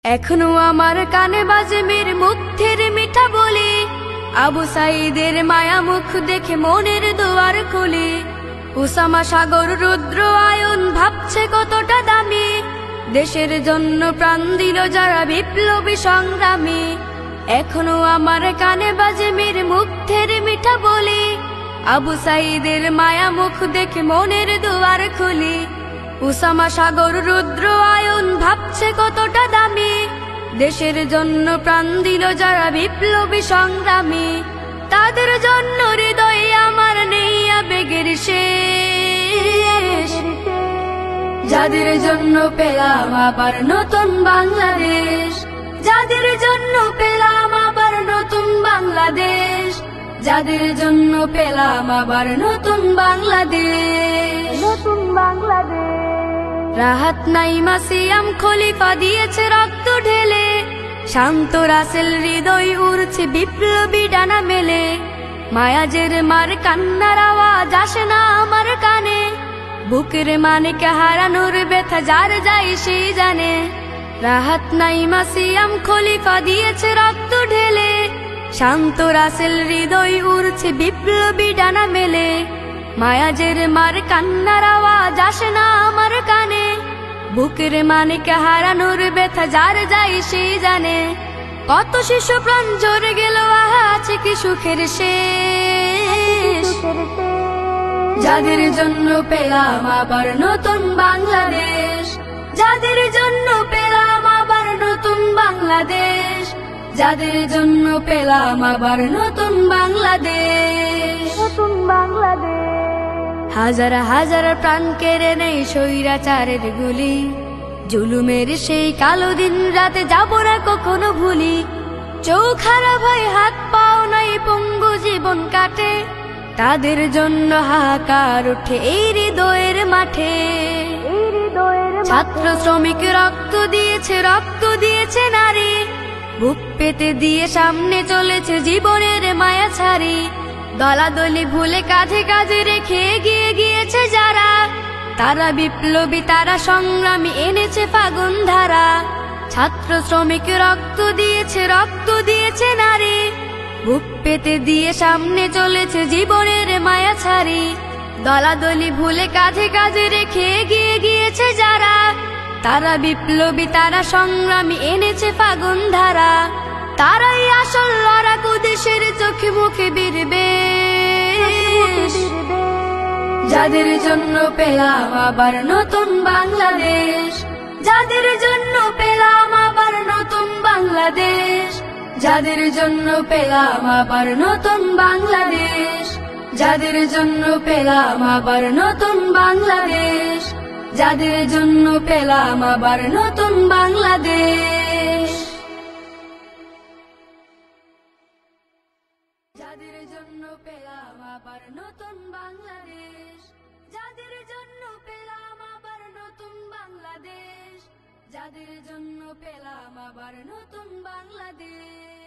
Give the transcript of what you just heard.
এখনো আমার কানে বাজে মীর মুগ্ধের মিঠা বলি, আবু সাঈদের মায়া মুখ দেখে মনের দুয়ার খুলি। উসামা সাগর রুদ্র আয়ন ভাবছে কতটা দামি, দেশের জন্য প্রাণ দিল যারা বিপ্লবী সংগ্রামী। এখনো আমার কানে বাজে মীর মুগ্ধের মিঠা বলি, আবু সাঈদের মায়া মুখ দেখে মনের দুয়ার খুলি। উসামা সাগর রুদ্র আয়ন ভাবছে কতটা দামি, দেশের জন্য প্রাণ দিল যারা বিপ্লবী সংগ্রামী। তাদের জন্য হৃদয়ে আমার নেই আবেগের শেষ, যাদের জন্য পেলাম আবার নতুন বাংলাদেশ, যাদের জন্য পেলাম আবার নতুন বাংলাদেশ, যাদের জন্য পেলাম আবার নতুন বাংলাদেশ, নতুন বাংলাদেশ। রাহাত নাইমা সিয়াম খলিফা দিয়েছে রক্ত ঢেলে, শান্ত রাসেল হৃদয় উড়ছে বিপ্লবী ডানা মেলে। মায়াজের মার কান্নার আওয়াজ আসে না আমার কানে, বুকের মানিকে হারানোর ব্যথা যার যায় সেই জানে। রাহাত নাইমা সিয়াম খলিফা দিয়েছে রক্ত ঢেলে, শান্ত রাসেল হৃদয় উড়ছে বিপ্লবী ডানা মেলে। মায়াজের মার কান্নার আওয়াজ আসে না আমার কানে, বুকের মানিকে হারানোর ব্যথা যার যায় সেই জানে। কত শিশু প্রাণ ঝরে গেল, আহা আছে কি সুখের শেষ, যাদের জন্য পেলাম আবার নতুন বাংলাদেশ, যাদের জন্য পেলাম আবার নতুন বাংলাদেশ, যাদের জন্য পেলাম আবার নতুন বাংলাদেশ, নতুন বাংলাদেশ। হাজার হাজার প্রাণ কেড়ে নেই স্বৈরাচারের গুলি, জুলুমের সেই কালো দিন রাতে যাব না কখনো ভুলি। চোখ খারাপ হয়, হাত পাও নাই, পঙ্গু জীবন কাটে, তাদের জন্য হাহাকার ওঠে এই হৃদয়ের মাঠে। ছাত্র শ্রমিক রক্ত দিয়েছে নারী, বুক পেতে দিয়ে সামনে চলেছে জীবনের মায়া ছাড়ি। দলাদলি ভুলে কাঁধে কাঁধে রেখে এগিয়ে গিয়েছে যারা, তারা বিপ্লবী, তারা সংগ্রামী, এনেছে ফাগুন ধারা। ছাত্র শ্রমিক রক্ত দিয়েছে নারী, বুক পেতে দিয়ে সামনে চলেছে জীবনের মায়া ছাড়ি। দলাদলি ভুলে কাঁধে কাঁধে রেখে এগিয়ে গিয়েছে যারা, তারা বিপ্লবী, তারা সংগ্রামী, এনেছে ফাগুন ধারা। তারাই আসল লড়াকু, দেশের চোখে মুখে বীরবে, যাদের জন্য পেলাম আবার নতুন বাংলাদেশ, যাদের জন্য পেলাম আবার নতুন বাংলাদেশ, যাদের জন্য পেলাম আবার নতুন বাংলাদেশ, যাদের জন্য পেলাম আবার নতুন বাংলাদেশ, যাদের জন্য পেলাম আবার নতুন বাংলাদেশ, যাদের জন্য পেলাম আবার নতুন বাংলাদেশ, যাদের জন্য পেলাম আবার নতুন বাংলাদেশ, যাদের জন্য পেলাম আবার নতুন বাংলাদেশ।